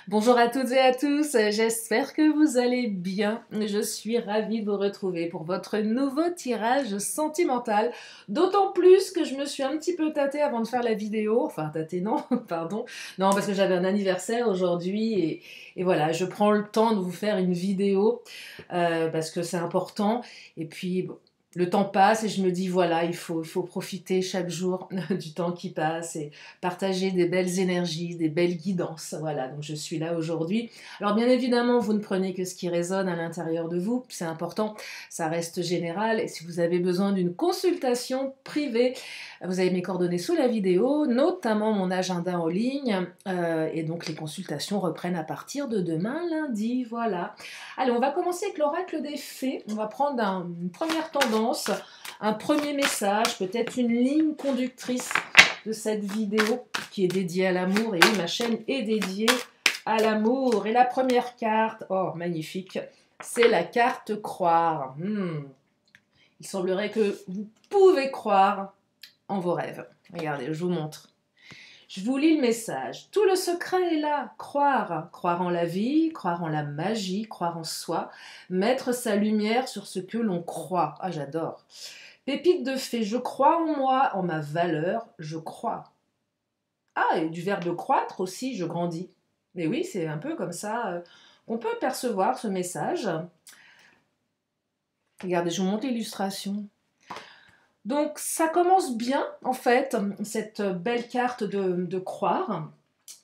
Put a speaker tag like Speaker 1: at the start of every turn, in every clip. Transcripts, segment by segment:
Speaker 1: Bonjour à toutes et à tous, j'espère que vous allez bien. Je suis ravie de vous retrouver pour votre nouveau tirage sentimental. D'autant plus que je me suis un petit peu tâtée avant de faire la vidéo. Enfin, tâtée non, pardon. Non, parce que j'avais un anniversaire aujourd'hui et voilà, je prends le temps de vous faire une vidéo parce que c'est important. Et puis, bon, le temps passe et je me dis voilà, il faut profiter chaque jour du temps qui passe et partager des belles énergies, des belles guidances. Voilà, donc je suis là aujourd'hui. Alors bien évidemment, vous ne prenez que ce qui résonne à l'intérieur de vous, c'est important, ça reste général. Et si vous avez besoin d'une consultation privée, vous avez mes coordonnées sous la vidéo, notamment mon agenda en ligne. Et donc les consultations reprennent à partir de demain, lundi. Voilà. Allez, on va commencer avec l'oracle des fées. On va prendre une première tendance, un premier message, peut-être une ligne conductrice de cette vidéo qui est dédiée à l'amour. Et oui, ma chaîne est dédiée à l'amour. Et la première carte, oh magnifique, c'est la carte croire. Il semblerait que vous pouvez croire en vos rêves. Regardez, je vous montre. Je vous lis le message. Tout le secret est là. Croire. Croire en la vie, croire en la magie, croire en soi. Mettre sa lumière sur ce que l'on croit. Ah, j'adore. Pépite de fée. Je crois en moi, en ma valeur. Je crois. Ah, et du verbe croître aussi, je grandis. Mais oui, c'est un peu comme ça qu'on peut percevoir ce message. Regardez, je vous montre l'illustration. Donc, ça commence bien, en fait, cette belle carte de croire,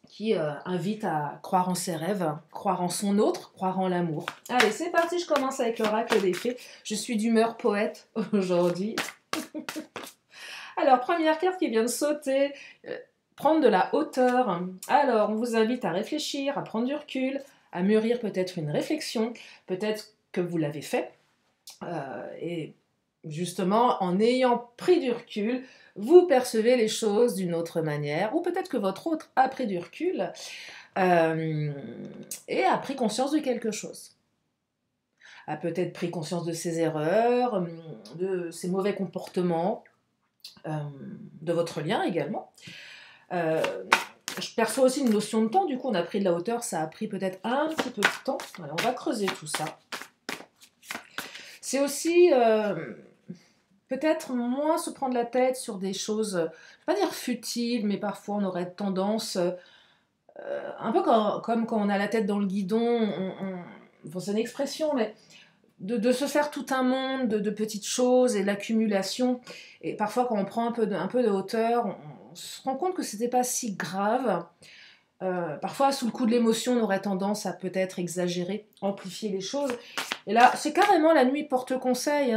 Speaker 1: qui invite à croire en ses rêves, croire en son autre, croire en l'amour. Allez, c'est parti, je commence avec l'oracle des fées. Je suis d'humeur poète aujourd'hui. Alors, première carte qui vient de sauter, prendre de la hauteur. Alors, on vous invite à réfléchir, à prendre du recul, à mûrir peut-être une réflexion, peut-être que vous l'avez fait. Et justement, en ayant pris du recul, vous percevez les choses d'une autre manière, ou peut-être que votre autre a pris du recul et a pris conscience de quelque chose. A peut-être pris conscience de ses erreurs, de ses mauvais comportements, de votre lien également. Je perçois aussi une notion de temps, du coup on a pris de la hauteur, ça a pris peut-être un petit peu de temps. Voilà, on va creuser tout ça. C'est aussi peut-être moins se prendre la tête sur des choses, je ne vais pas dire futiles, mais parfois on aurait tendance, un peu comme quand on a la tête dans le guidon, bon, c'est une expression, mais de se faire tout un monde de petites choses et l'accumulation. Et parfois quand on prend un peu de hauteur, on se rend compte que c'était pas si grave. Parfois, sous le coup de l'émotion, on aurait tendance à peut-être exagérer, amplifier les choses. Et là, c'est carrément la nuit porte conseil.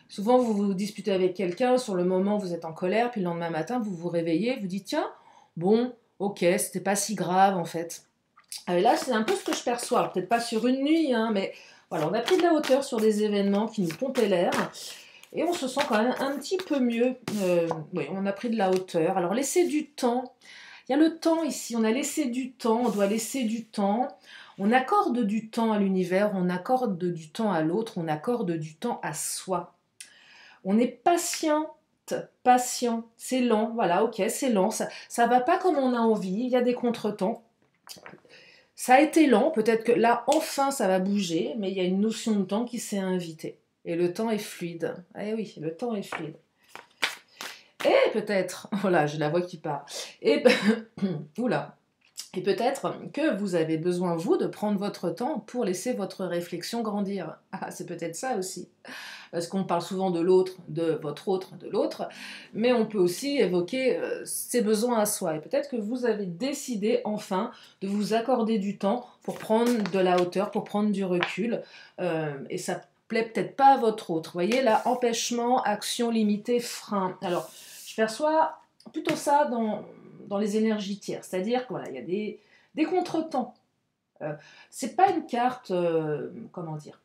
Speaker 1: Souvent, vous vous disputez avec quelqu'un, sur le moment, vous êtes en colère, puis le lendemain matin, vous vous réveillez, vous dites, tiens, bon, ok, c'était pas si grave en fait. Et là, c'est un peu ce que je perçois. Alors, peut-être pas sur une nuit, mais voilà, on a pris de la hauteur sur des événements qui nous pompaient l'air. Et on se sent quand même un petit peu mieux. Oui, on a pris de la hauteur. Alors, laissez du temps. Il y a le temps ici, on a laissé du temps, on doit laisser du temps. On accorde du temps à l'univers, on accorde du temps à l'autre, on accorde du temps à soi. On est patient, c'est lent, voilà, ok, c'est lent, ça va pas comme on a envie, il y a des contretemps. Ça a été lent, peut-être que là, enfin, ça va bouger, mais il y a une notion de temps qui s'est invitée. Et le temps est fluide. Eh oui, le temps est fluide. Et peut-être, voilà, j'ai la voix qui part. Et, oula. Et peut-être que vous avez besoin, vous, de prendre votre temps pour laisser votre réflexion grandir. Ah, c'est peut-être ça aussi. Parce qu'on parle souvent de l'autre, de votre autre, de l'autre, mais on peut aussi évoquer ses besoins à soi. Et peut-être que vous avez décidé enfin de vous accorder du temps pour prendre de la hauteur, pour prendre du recul, et ça plaît peut-être pas à votre autre. Vous voyez, là, empêchement, action limitée, frein. Alors, je perçois plutôt ça dans les énergies tierces, c'est-à-dire qu'il voilà, y a des contretemps. C'est pas une carte, comment dire,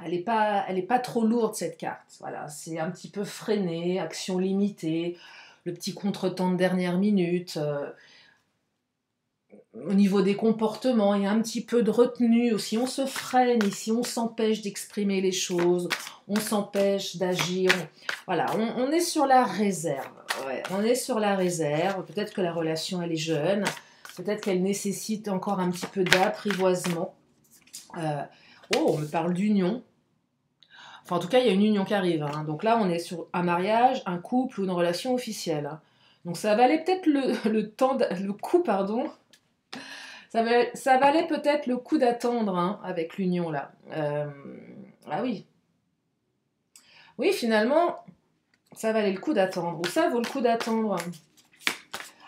Speaker 1: elle est pas trop lourde cette carte. Voilà, c'est un petit peu freiné, action limitée, le petit contretemps de dernière minute. Au niveau des comportements, il y a un petit peu de retenue aussi. On se freine ici, on s'empêche d'exprimer les choses, on s'empêche d'agir. Voilà, on est sur la réserve. Ouais, on est sur la réserve. Peut-être que la relation elle est jeune. Peut-être qu'elle nécessite encore un petit peu d'apprivoisement. Oh, on me parle d'union. Enfin, en tout cas, il y a une union qui arrive, hein. Donc là, on est sur un mariage, un couple ou une relation officielle, hein. Donc ça valait peut-être le coup, pardon. Ça valait peut-être le coup d'attendre, hein, avec l'union là. Ah oui. Oui, finalement, ça valait le coup d'attendre. Ou ça vaut le coup d'attendre.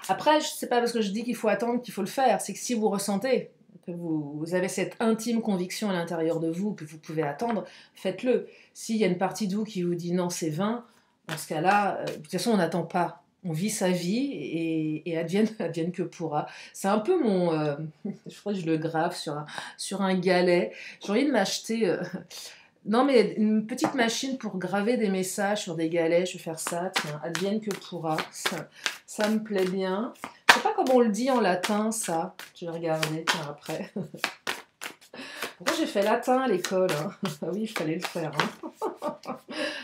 Speaker 1: Après, c'est pas parce que je dis qu'il faut attendre qu'il faut le faire. C'est que si vous ressentez que vous avez cette intime conviction à l'intérieur de vous que vous pouvez attendre, faites-le. S'il y a une partie de vous qui vous dit non, c'est vain, dans ce cas-là, de toute façon, on n'attend pas. On vit sa vie et advienne que pourra. C'est un peu mon... je crois que je le grave sur un galet. J'ai envie de m'acheter... non, mais une petite machine pour graver des messages sur des galets, je vais faire ça, tiens, advienne que pourra. Ça me plaît bien. Je sais pas comment on le dit en latin, ça. Je vais regarder, tiens, après. Pourquoi j'ai fait latin à l'école, hein? Ah oui, il fallait le faire, hein.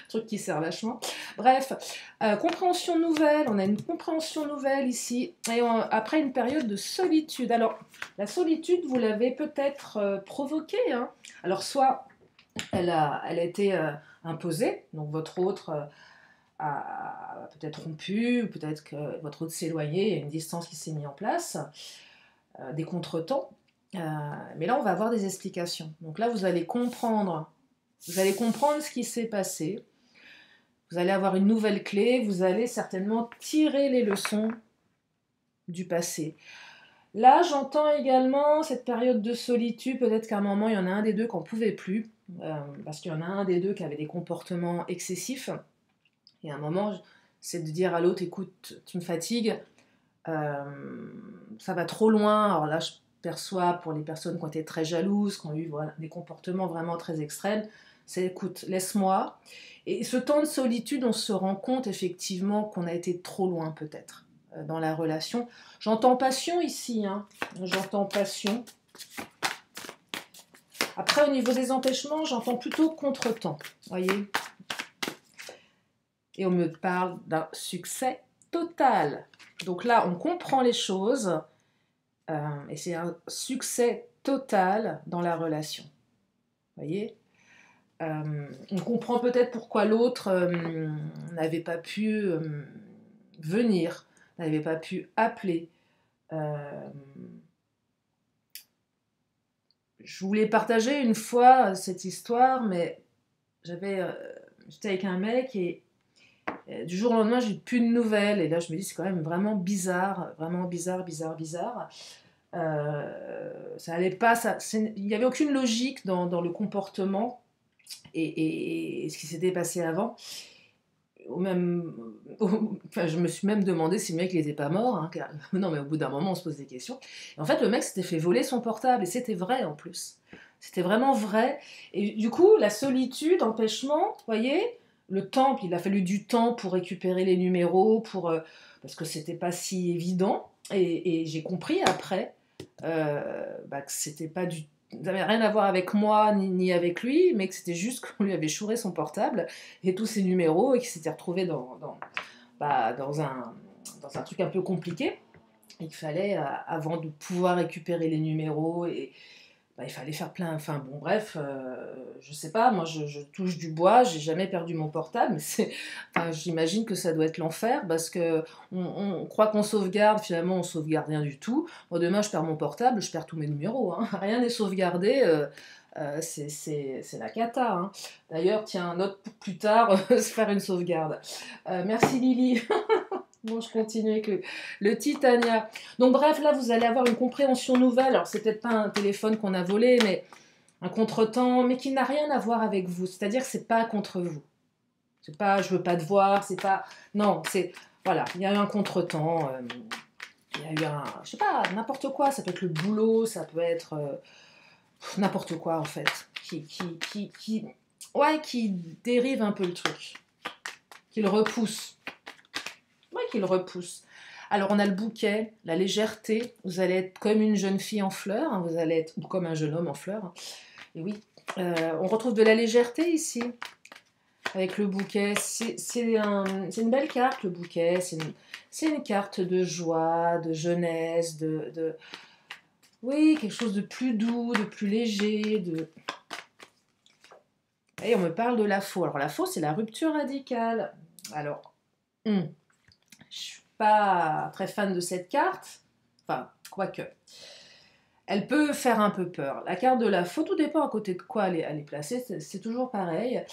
Speaker 1: Truc qui sert vachement. Bref, compréhension nouvelle. On a une compréhension nouvelle ici. Et après une période de solitude. Alors, la solitude, vous l'avez peut-être provoquée, hein. Alors, soit elle a été imposée, donc votre autre a peut-être rompu, ou peut-être que votre autre s'est éloigné, il y a une distance qui s'est mise en place, des contretemps. Mais là, on va avoir des explications. Donc là, vous allez comprendre ce qui s'est passé. Vous allez avoir une nouvelle clé. Vous allez certainement tirer les leçons du passé. Là, j'entends également cette période de solitude. Peut-être qu'à un moment, il y en a un des deux qui n'en pouvait plus. Parce qu'il y en a un des deux qui avait des comportements excessifs. Et à un moment, c'est de dire à l'autre, écoute, tu me fatigues. Ça va trop loin. Alors là, je perçois pour les personnes qui ont été très jalouses, qui ont eu voilà, des comportements vraiment très extrêmes, c'est écoute, laisse-moi. Et ce temps de solitude, on se rend compte effectivement qu'on a été trop loin peut-être dans la relation. J'entends passion ici, hein. J'entends passion. Après, au niveau des empêchements, j'entends plutôt contretemps, voyez. Et on me parle d'un succès total. Donc là, on comprend les choses. Et c'est un succès total dans la relation. Vous voyez, on comprend peut-être pourquoi l'autre n'avait pas pu venir, n'avait pas pu appeler. Je voulais partager une fois cette histoire, mais j'étais avec un mec et du jour au lendemain, j'ai plus de nouvelles. Et là, je me dis, c'est quand même vraiment bizarre, bizarre. Ça allait pas, il n'y avait aucune logique dans le comportement et ce qui s'était passé avant. Enfin, je me suis même demandé si le mec n'était pas mort, hein, car, non mais au bout d'un moment on se pose des questions. Et en fait le mec s'était fait voler son portable et c'était vrai en plus. C'était vraiment vrai. Et du coup la solitude, empêchement, vous voyez, le temps, il a fallu du temps pour récupérer les numéros, parce que c'était pas si évident. Et j'ai compris après que c'était pas du ça n'avait rien à voir avec moi ni avec lui, mais que c'était juste qu'on lui avait chouré son portable et tous ses numéros et qu'il s'était retrouvé dans un truc un peu compliqué. Et qu'il fallait, avant de pouvoir récupérer les numéros, il fallait faire plein... Enfin bon, bref, je sais pas, moi je touche du bois, j'ai jamais perdu mon portable, mais j'imagine que ça doit être l'enfer, parce que on croit qu'on sauvegarde, finalement on sauvegarde rien du tout. Moi demain je perds mon portable, je perds tous mes numéros, hein. Rien n'est sauvegardé, c'est la cata, hein. D'ailleurs, tiens, note pour plus tard, se faire une sauvegarde. Merci Lily. Bon, je continue avec le Titania. Donc bref, là, vous allez avoir une compréhension nouvelle. Alors, c'est peut-être pas un téléphone qu'on a volé, mais un contretemps, mais qui n'a rien à voir avec vous. C'est-à-dire que c'est pas contre vous. C'est pas, je veux pas te voir, c'est pas... Non, c'est... Voilà, il y a eu un contretemps. Il y a eu un... Je sais pas, n'importe quoi. Ça peut être le boulot, ça peut être... n'importe quoi, en fait. Qui dérive un peu le truc. Qui le repousse. Qu'il repousse. Alors on a le bouquet, la légèreté, vous allez être comme une jeune fille en fleurs, hein, vous allez être comme un jeune homme en fleurs. Et oui, on retrouve de la légèreté ici. avec le bouquet. C'est une belle carte, le bouquet. C'est une carte de joie, de jeunesse, oui, quelque chose de plus doux, de plus léger. Et on me parle de la faux. Alors la faux, c'est la rupture radicale. Alors, je ne suis pas très fan de cette carte. Enfin, quoique. Elle peut faire un peu peur. La carte de la faux, tout dépend à côté de quoi elle est placée. C'est toujours pareil.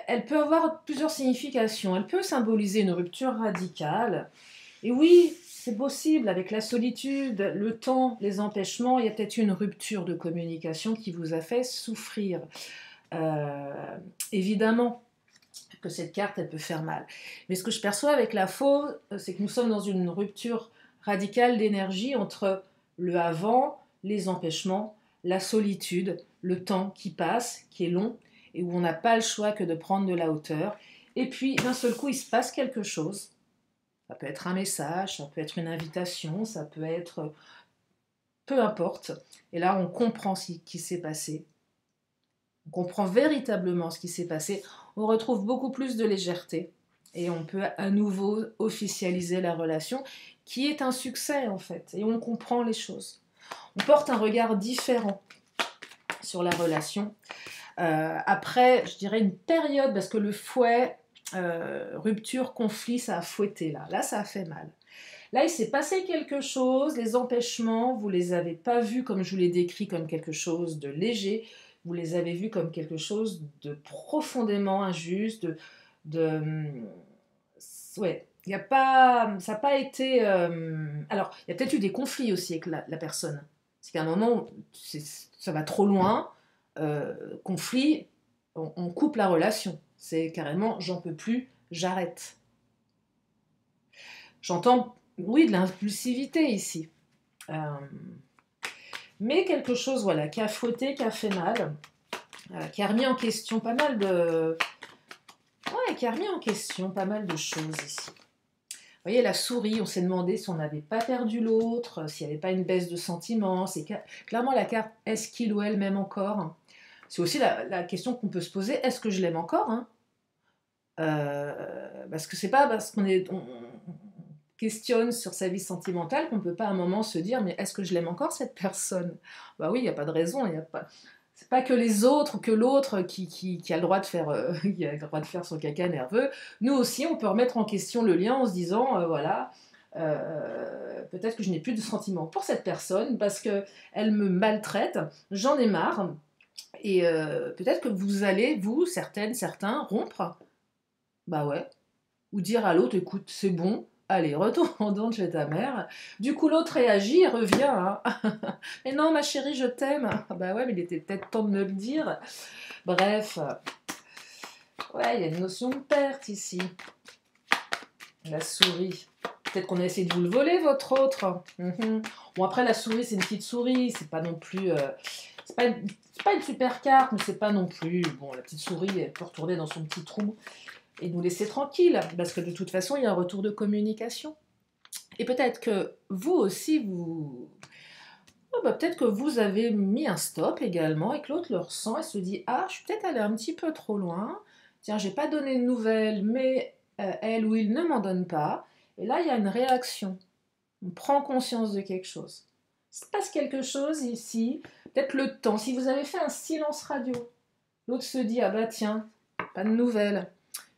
Speaker 1: Elle peut avoir plusieurs significations. Elle peut symboliser une rupture radicale. Et oui, c'est possible, avec la solitude, le temps, les empêchements, il y a peut-être une rupture de communication qui vous a fait souffrir. Évidemment que cette carte, elle peut faire mal. Mais ce que je perçois avec la faux, c'est que nous sommes dans une rupture radicale d'énergie entre le avant, les empêchements, la solitude, le temps qui passe, qui est long, et où on n'a pas le choix que de prendre de la hauteur. Et puis, d'un seul coup, il se passe quelque chose. Ça peut être un message, ça peut être une invitation, ça peut être... peu importe. Et là, on comprend ce qui s'est passé. On comprend véritablement ce qui s'est passé. On retrouve beaucoup plus de légèreté. Et on peut à nouveau officialiser la relation, qui est un succès en fait. Et on comprend les choses. On porte un regard différent sur la relation. Après, je dirais une période, parce que le fouet, rupture, conflit, ça a fouetté là. Là, ça a fait mal. Là, il s'est passé quelque chose, les empêchements, vous ne les avez pas vus comme je vous l'ai décrit, comme quelque chose de léger, vous les avez vus comme quelque chose de profondément injuste, ouais, il y a pas, ça n'a pas été... alors, il y a peut-être eu des conflits aussi avec la personne. C'est qu'à un moment, ça va trop loin, conflit, on coupe la relation. C'est carrément, j'en peux plus, j'arrête. J'entends, oui, de l'impulsivité ici. Mais quelque chose, voilà, qui a fouetté, qui a fait mal, qui a remis en question pas mal de... Ouais, qui a remis en question pas mal de choses ici. Vous voyez, la souris, on s'est demandé si on n'avait pas perdu l'autre, s'il n'y avait pas une baisse de sentiments. C'est clairement la carte, est-ce qu'il ou elle m'aime encore? C'est aussi la question qu'on peut se poser, est-ce que je l'aime encore, hein? Parce que c'est pas parce qu'on questionne sur sa vie sentimentale qu'on ne peut pas à un moment se dire, mais est-ce que je l'aime encore cette personne? Bah oui, il n'y a pas de raison, il y a pas... C'est pas que les autres, que l'autre qui a le droit de faire, qui a le droit de faire son caca nerveux. Nous aussi, on peut remettre en question le lien en se disant, voilà, peut-être que je n'ai plus de sentiments pour cette personne parce qu'elle me maltraite, j'en ai marre. Et peut-être que vous allez, vous, certaines, certains, rompre. Bah ouais. Ou dire à l'autre, écoute, c'est bon, allez, retourne chez ta mère. Du coup, l'autre réagit et revient. Hein. Mais non, ma chérie, je t'aime. Bah ouais, mais il était peut-être temps de me le dire. Bref. Ouais, il y a une notion de perte ici. La souris. Peut-être qu'on a essayé de vous le voler, votre autre. Bon, après, la souris, c'est une petite souris. C'est pas non plus... c'est pas une super carte, mais c'est pas non plus... Bon, la petite souris, elle peut retourner dans son petit trou et nous laisser tranquilles, parce que de toute façon, il y a un retour de communication. Et peut-être que vous aussi, peut-être que vous avez mis un stop également, et que l'autre le ressent et se dit « Ah, je suis peut-être allée un petit peu trop loin. Tiens, j'ai pas donné de nouvelles, mais elle ou il ne m'en donne pas. » Et là, il y a une réaction. On prend conscience de quelque chose. Il se passe quelque chose ici, peut-être le temps. Si vous avez fait un silence radio, l'autre se dit « Ah bah tiens, pas de nouvelles. »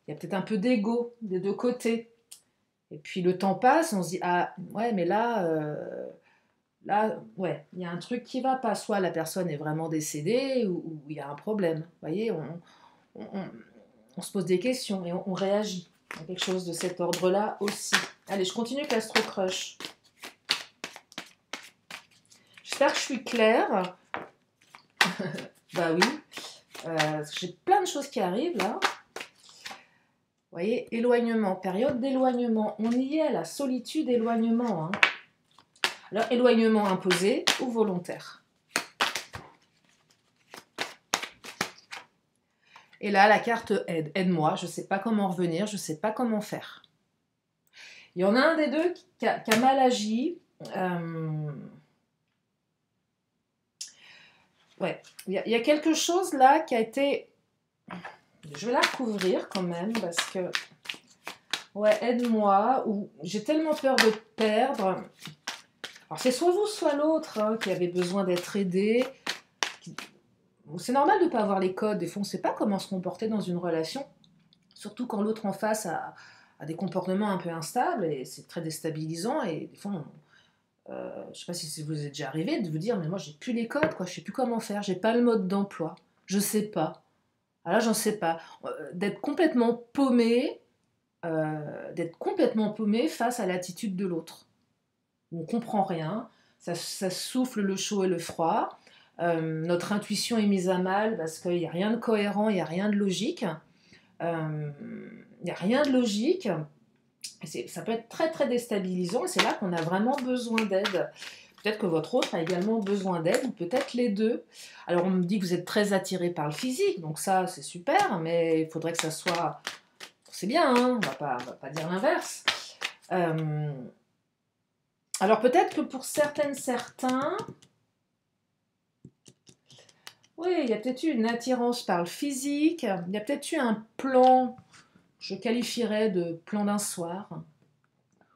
Speaker 1: Il y a peut-être un peu d'ego des deux côtés. Et puis le temps passe, on se dit, ah ouais, mais là, ouais, il y a un truc qui va pas. Soit la personne est vraiment décédée, ou il y a un problème. Vous voyez, on se pose des questions et on réagit. Il y a quelque chose de cet ordre-là aussi. Allez, je continue avec l'Astro Crush. J'espère que je suis claire. Bah oui. J'ai plein de choses qui arrivent là. Vous voyez, éloignement, période d'éloignement. On y est, la solitude, éloignement. Hein. Alors, éloignement imposé ou volontaire. Et là, la carte aide. Aide-moi, je ne sais pas comment revenir, je ne sais pas comment faire. Il y en a un des deux qui a mal agi. Ouais, il y a quelque chose là qui a été... Je vais la recouvrir quand même parce que, ouais, aide-moi, ou j'ai tellement peur de perdre. Alors c'est soit vous, soit l'autre hein, qui avait besoin d'être aidé. C'est normal de ne pas avoir les codes, des fois on ne sait pas comment se comporter dans une relation, surtout quand l'autre en face a des comportements un peu instables, et c'est très déstabilisant, et des fois, je ne sais pas si ça vous est déjà arrivé de vous dire, mais moi j'ai plus les codes, quoi, je ne sais plus comment faire, j'ai pas le mode d'emploi, je ne sais pas. Alors là, j'en sais pas. D'être complètement paumé face à l'attitude de l'autre. On comprend rien, ça souffle le chaud et le froid. Notre intuition est mise à mal parce qu'il n'y a rien de cohérent, il n'y a rien de logique. Il n'y a rien de logique. Ça peut être très très déstabilisant et c'est là qu'on a vraiment besoin d'aide. Peut-être que votre autre a également besoin d'aide, ou peut-être les deux. Alors on me dit que vous êtes très attiré par le physique, donc ça c'est super, mais il faudrait que ça soit... C'est bien, hein, on va pas dire l'inverse. Alors peut-être que pour certaines, certains, oui, il y a peut-être eu une attirance par le physique, il y a peut-être eu un plan, je qualifierais de plan d'un soir,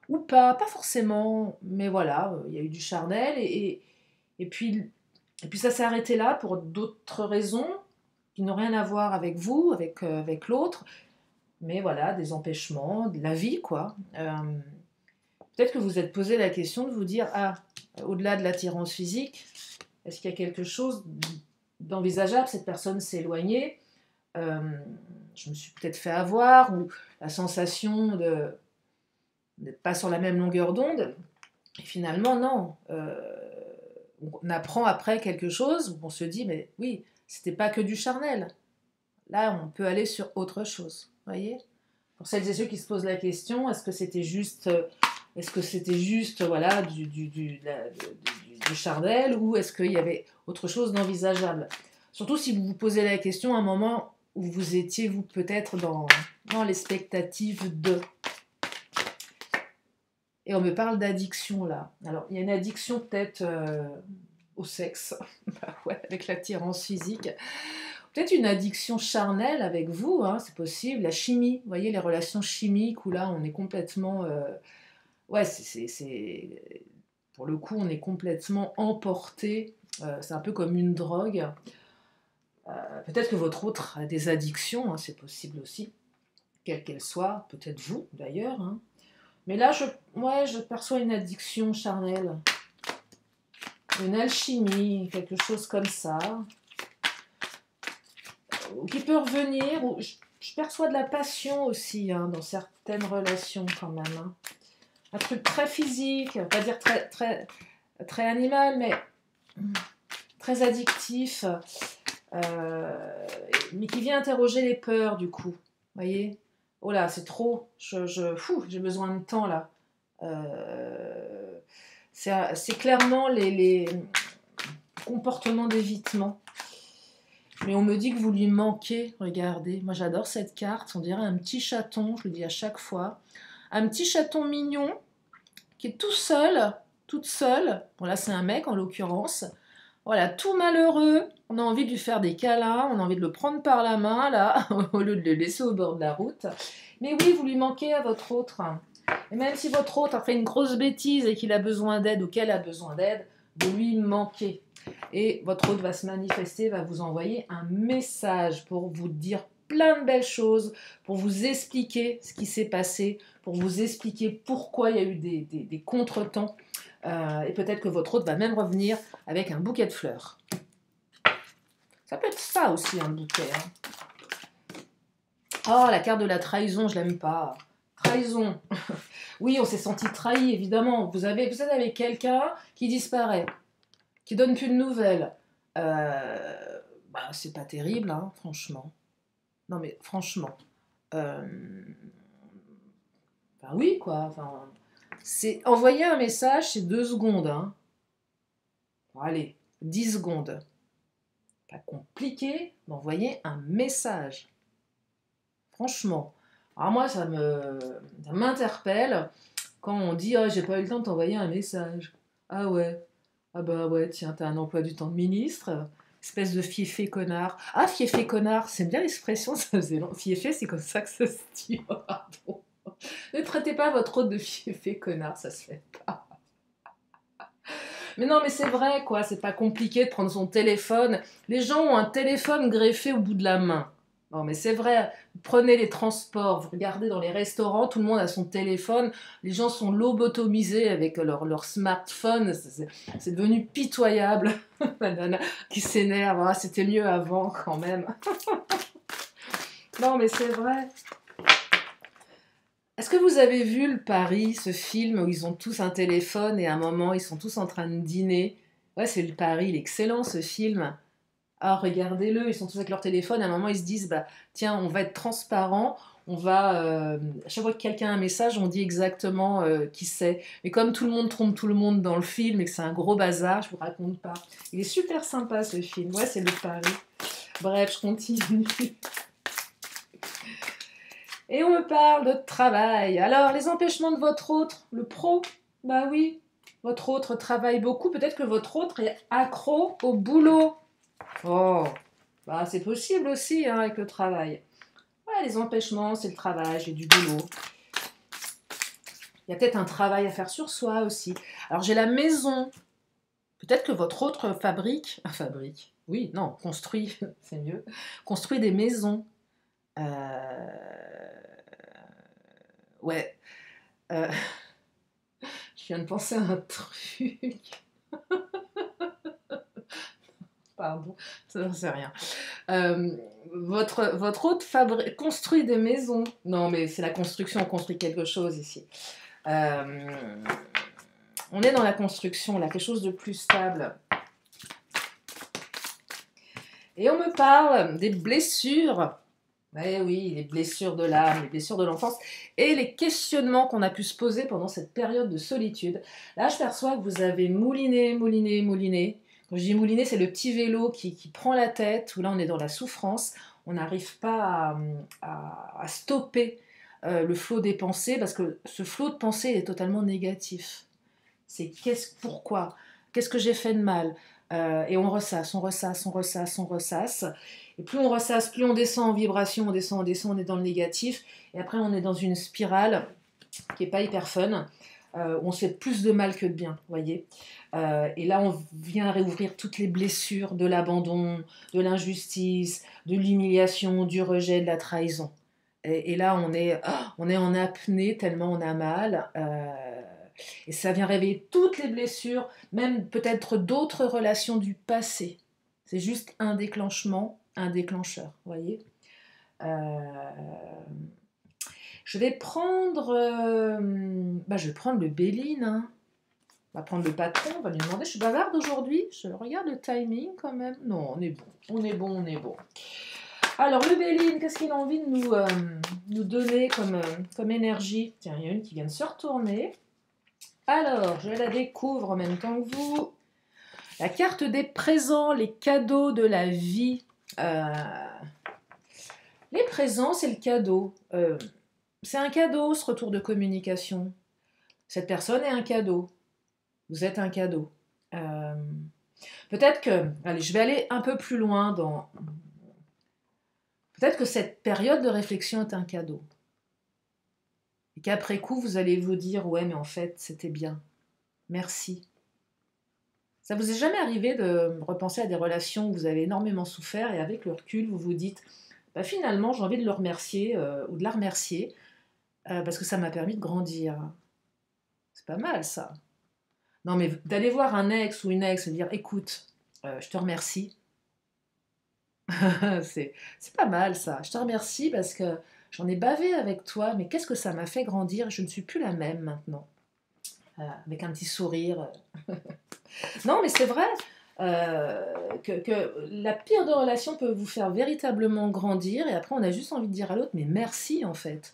Speaker 1: ou pas forcément, mais voilà, il y a eu du charnel, et puis ça s'est arrêté là pour d'autres raisons qui n'ont rien à voir avec vous, avec l'autre, mais voilà, des empêchements, de la vie, quoi. Peut-être que vous vous êtes posé la question de vous dire, ah, au-delà de l'attirance physique, est-ce qu'il y a quelque chose d'envisageable? Cette personne s'est éloignée, je me suis peut-être fait avoir, ou la sensation d'être pas sur la même longueur d'onde, et finalement, non. On apprend après quelque chose où on se dit, mais oui, c'était pas que du charnel. Là, on peut aller sur autre chose, voyez? Pour celles et ceux qui se posent la question, est-ce que c'était juste voilà, du charnel, ou est-ce qu'il y avait autre chose d'envisageable? Surtout si vous vous posez la question à un moment où vous étiez, vous, peut-être dans l'expectative de... Et on me parle d'addiction, là. Alors, il y a une addiction peut-être au sexe, bah ouais, avec l'attirance physique. Peut-être une addiction charnelle avec vous, hein, c'est possible. La chimie, vous voyez, les relations chimiques, où là, on est complètement... ouais, pour le coup, on est complètement emporté. C'est un peu comme une drogue. Peut-être que votre autre a des addictions, hein, c'est possible aussi, quelles qu'elles soient. Peut-être vous, d'ailleurs. Hein. Mais là, je perçois une addiction charnelle. Une alchimie, quelque chose comme ça. Qui peut revenir. Je perçois de la passion aussi, hein, dans certaines relations quand même. Hein. Un truc très physique, pas dire très animal, mais très addictif, mais qui vient interroger les peurs du coup. Vous voyez? Oh là, c'est trop. J'ai besoin de temps là. C'est clairement les comportements d'évitement. Mais on me dit que vous lui manquez. Regardez, moi j'adore cette carte. On dirait un petit chaton, je le dis à chaque fois. Un petit chaton mignon qui est tout seul, toute seule. Bon là c'est un mec en l'occurrence. Voilà, tout malheureux. On a envie de lui faire des câlins, on a envie de le prendre par la main là, au lieu de le laisser au bord de la route. Mais oui, vous lui manquez à votre autre. Et même si votre autre a fait une grosse bêtise et qu'il a besoin d'aide ou qu'elle a besoin d'aide, vous lui manquez. Et votre autre va se manifester, va vous envoyer un message pour vous dire plein de belles choses, pour vous expliquer ce qui s'est passé, pour vous expliquer pourquoi il y a eu des contretemps. Et peut-être que votre autre va même revenir avec un bouquet de fleurs. Ça peut être ça aussi, un bouquet. Hein. Oh, la carte de la trahison, je l'aime pas. Trahison. Oui, on s'est senti trahi, évidemment. Vous êtes avec quelqu'un qui disparaît, qui donne plus de nouvelles. C'est pas terrible, hein, franchement. Non, mais franchement. Oui, quoi. Enfin, c'est envoyer un message, c'est 2 secondes. Hein. Bon, allez, 10 secondes. Pas compliqué d'envoyer un message. Franchement. Alors moi, ça m'interpelle quand on dit « j'ai pas eu le temps de t'envoyer un message ». Ah ouais. Ah bah ouais, tiens, t'as un emploi du temps de ministre. Espèce de fiefé connard. Ah, fiefé connard, c'est bien l'expression, ça faisait long. Fiefé, c'est comme ça que ça se dit. Pardon. Ne traitez pas votre hôte de fiefé connard, ça se fait pas. Mais non, mais c'est vrai, quoi, c'est pas compliqué de prendre son téléphone. Les gens ont un téléphone greffé au bout de la main. Non, mais c'est vrai, vous prenez les transports, vous regardez dans les restaurants, tout le monde a son téléphone, les gens sont lobotomisés avec leur smartphone, c'est devenu pitoyable. La nana qui s'énerve, ah, c'était mieux avant quand même. Non, mais c'est vrai. Est-ce que vous avez vu le Paris, ce film où ils ont tous un téléphone et à un moment ils sont tous en train de dîner? Ouais, c'est le Paris, il est excellent ce film. Ah, regardez-le, ils sont tous avec leur téléphone. À un moment, ils se disent, bah, tiens, on va être transparent. On va, à chaque fois que quelqu'un a un message, on dit exactement qui c'est. Mais comme tout le monde trompe tout le monde dans le film et que c'est un gros bazar, je vous raconte pas. Il est super sympa ce film. Ouais, c'est le Paris. Bref, je continue. Et on me parle de travail. Alors, les empêchements de votre autre, le pro, bah oui, votre autre travaille beaucoup. Peut-être que votre autre est accro au boulot. Oh, bah c'est possible aussi hein, avec le travail. Ouais, les empêchements, c'est le travail, j'ai du boulot. Il y a peut-être un travail à faire sur soi aussi. Alors j'ai la maison. Peut-être que votre autre fabrique, oui, non, construit, c'est mieux, construit des maisons. Ouais, euh, je viens de penser à un truc. Pardon, ça n'en sait rien. Votre hôte construit des maisons. Non, mais c'est la construction, on construit quelque chose ici. On est dans la construction, là, quelque chose de plus stable. Et on me parle des blessures. Eh oui, les blessures de l'âme, les blessures de l'enfance et les questionnements qu'on a pu se poser pendant cette période de solitude. Là, je perçois que vous avez mouliné. Quand je dis mouliner, c'est le petit vélo qui prend la tête, où là on est dans la souffrance, on n'arrive pas à stopper le flot des pensées, parce que ce flot de pensées est totalement négatif. C'est pourquoi, qu'est-ce que j'ai fait de mal, et on ressasse. Et plus on ressasse, plus on descend en vibration, on descend, on est dans le négatif, et après on est dans une spirale qui n'est pas hyper fun, où on se fait plus de mal que de bien, voyez. Et là, on vient réouvrir toutes les blessures de l'abandon, de l'injustice, de l'humiliation, du rejet, de la trahison. Et là, on est en apnée tellement on a mal. Et ça vient réveiller toutes les blessures, même peut-être d'autres relations du passé. C'est juste un déclenchement, un déclencheur, voyez. Je vais prendre le Béline, hein. On va prendre le patron, on va lui demander, je suis bavarde aujourd'hui, je regarde le timing quand même. Non, on est bon. Alors le Béline, qu'est-ce qu'il a envie de nous donner comme énergie? Tiens, il y a une qui vient de se retourner. Alors, je la découvre en même temps que vous. La carte des présents, les cadeaux de la vie. Les présents, c'est le cadeau. C'est un cadeau, ce retour de communication. Cette personne est un cadeau. Vous êtes un cadeau. Peut-être que... Allez, je vais aller un peu plus loin dans... Peut-être que cette période de réflexion est un cadeau. Et qu'après coup, vous allez vous dire, ouais, mais en fait, c'était bien. Merci. Ça vous est jamais arrivé de repenser à des relations où vous avez énormément souffert et avec le recul, vous vous dites, bah, finalement, j'ai envie de le remercier ou de la remercier parce que ça m'a permis de grandir. C'est pas mal, ça. Non, mais d'aller voir un ex ou une ex et dire, écoute, je te remercie. c'est pas mal, ça. Je te remercie parce que j'en ai bavé avec toi, mais qu'est-ce que ça m'a fait grandir? Je ne suis plus la même maintenant. Avec un petit sourire. Non, mais c'est vrai que la pire de relation peut vous faire véritablement grandir, et après on a juste envie de dire à l'autre, mais merci en fait.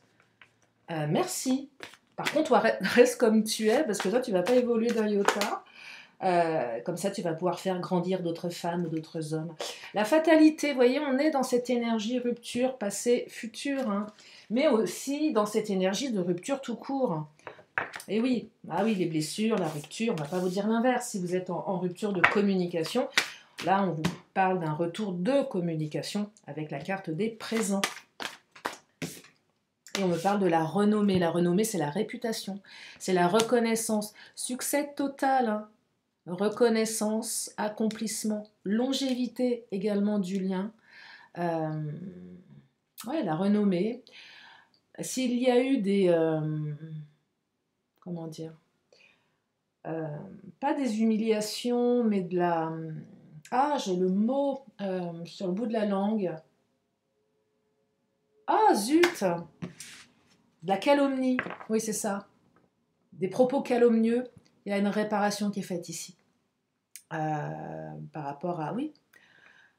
Speaker 1: Merci. Par contre, toi, reste comme tu es, parce que toi, tu vas pas évoluer d'un iota. Comme ça, tu vas pouvoir faire grandir d'autres femmes ou d'autres hommes. La fatalité, vous voyez, on est dans cette énergie rupture, passé, futur, hein, mais aussi dans cette énergie de rupture tout court. Et oui, ah oui, les blessures, la rupture, on ne va pas vous dire l'inverse. Si vous êtes en rupture de communication, Là, on vous parle d'un retour de communication avec la carte des présents. Et on me parle de la renommée. La renommée, c'est la réputation, c'est la reconnaissance. Succès total, hein. Reconnaissance, accomplissement, longévité également du lien. Ouais, la renommée. S'il y a eu des... comment dire, pas des humiliations, mais de la... Ah, j'ai le mot sur le bout de la langue. Ah, zut! De la calomnie, oui, c'est ça. Des propos calomnieux, il y a une réparation qui est faite ici. Par rapport à... Oui,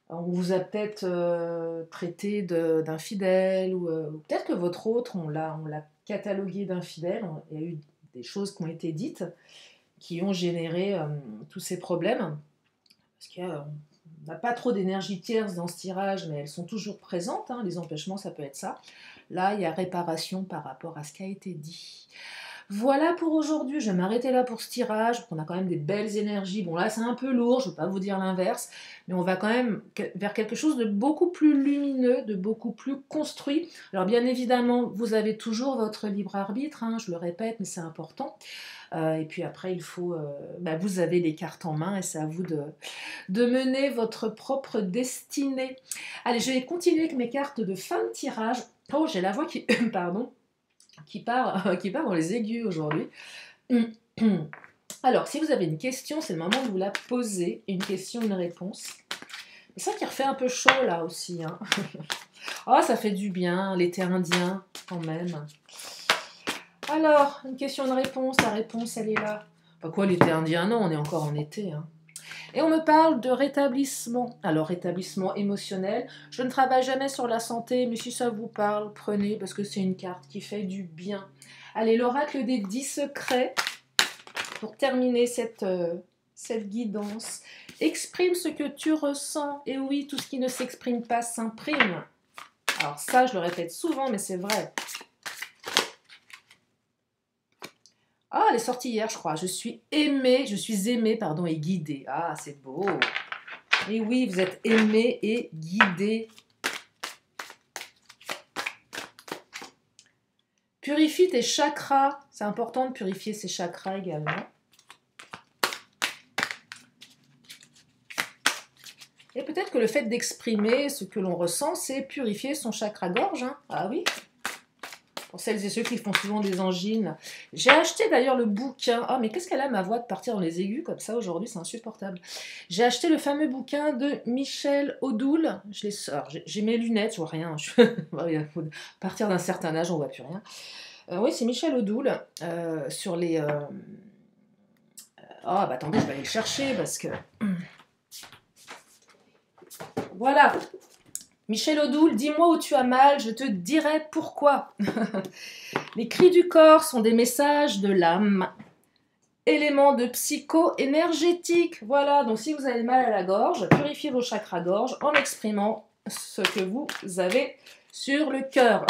Speaker 1: on vous a peut-être traité d'infidèle, ou peut-être que votre autre, on l'a catalogué d'infidèle. Il y a eu des choses qui ont été dites, qui ont généré tous ces problèmes. Parce qu'on n'a pas trop d'énergie tierce dans ce tirage, mais elles sont toujours présentes, hein, les empêchements, ça peut être ça. Là, il y a réparation par rapport à ce qui a été dit. Voilà pour aujourd'hui, je vais m'arrêter là pour ce tirage. On a quand même des belles énergies. Bon là c'est un peu lourd, je ne veux pas vous dire l'inverse, mais on va quand même vers quelque chose de beaucoup plus lumineux, de beaucoup plus construit. Alors bien évidemment, vous avez toujours votre libre arbitre, hein, je le répète, mais c'est important. Et puis après, il faut, vous avez les cartes en main et c'est à vous de mener votre propre destinée. Allez, je vais continuer avec mes cartes de fin de tirage. Oh, j'ai la voix qui... pardon. Qui part dans les aigus aujourd'hui. Alors, si vous avez une question, c'est le moment de vous la poser. Une question, une réponse. C'est ça qui refait un peu chaud là aussi. Hein. Oh, ça fait du bien, l'été indien quand même. Alors, une question, une réponse. La réponse, elle est là. Pas quoi, l'été indien? Non, on est encore en été. Hein. Et on me parle de rétablissement. Alors, rétablissement émotionnel. Je ne travaille jamais sur la santé, mais si ça vous parle, prenez, parce que c'est une carte qui fait du bien. Allez, l'oracle des 10 secrets, pour terminer cette guidance. Exprime ce que tu ressens. Et oui, tout ce qui ne s'exprime pas s'imprime. Alors ça, je le répète souvent, mais c'est vrai. Ah, elle est sortie hier, je crois. Je suis aimée, pardon, et guidée. Ah, c'est beau. Et oui, vous êtes aimé et guidé. Purifie tes chakras. C'est important de purifier ses chakras également. Et peut-être que le fait d'exprimer ce que l'on ressent, c'est purifier son chakra-gorge. Hein. Ah oui. Pour celles et ceux qui font souvent des angines. J'ai acheté d'ailleurs le bouquin. Ah, mais qu'est-ce qu'elle a ma voix de partir dans les aigus comme ça aujourd'hui, c'est insupportable. J'ai acheté le fameux bouquin de Michel Odoul. Je les sors. J'ai mes lunettes, je vois rien. À partir d'un certain âge, on voit plus rien. Oui, c'est Michel Odoul sur les. Ah, bah attendez, je vais aller le chercher parce que. Voilà. Michel Odoul, dis-moi où tu as mal, je te dirai pourquoi. Les cris du corps sont des messages de l'âme. Éléments de psycho-énergétique. Voilà, donc si vous avez mal à la gorge, purifiez vos chakras-gorge en exprimant ce que vous avez sur le cœur.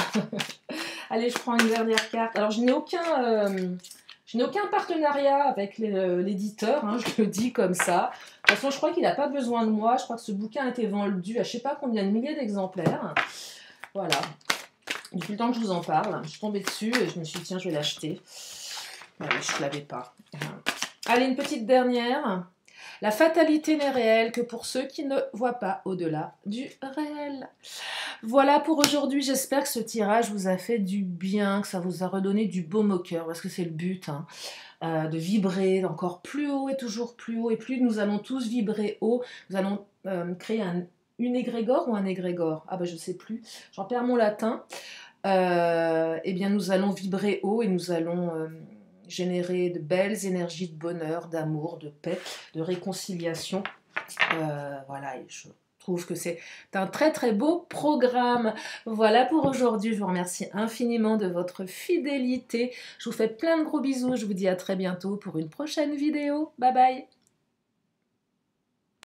Speaker 1: Allez, je prends une dernière carte. Alors, je n'ai aucun partenariat avec l'éditeur, hein, je le dis comme ça. De toute façon, je crois qu'il n'a pas besoin de moi. Je crois que ce bouquin a été vendu à je ne sais pas combien de milliers d'exemplaires. Voilà. Depuis le temps que je vous en parle, je suis tombée dessus et je me suis dit, tiens, je vais l'acheter. Je ne l'avais pas. Allez, une petite dernière. La fatalité n'est réelle que pour ceux qui ne voient pas au-delà du réel. Voilà pour aujourd'hui. J'espère que ce tirage vous a fait du bien, que ça vous a redonné du baume au cœur, parce que c'est le but, hein, de vibrer encore plus haut et toujours plus haut. Et plus nous allons tous vibrer haut, nous allons créer une égrégore ou un égrégore. Ah ben je ne sais plus, j'en perds mon latin. Eh bien nous allons vibrer haut et nous allons générer de belles énergies de bonheur, d'amour, de paix, de réconciliation. Voilà, et je trouve que c'est un très très beau programme. Voilà pour aujourd'hui, je vous remercie infiniment de votre fidélité. Je vous fais plein de gros bisous, je vous dis à très bientôt pour une prochaine vidéo. Bye bye.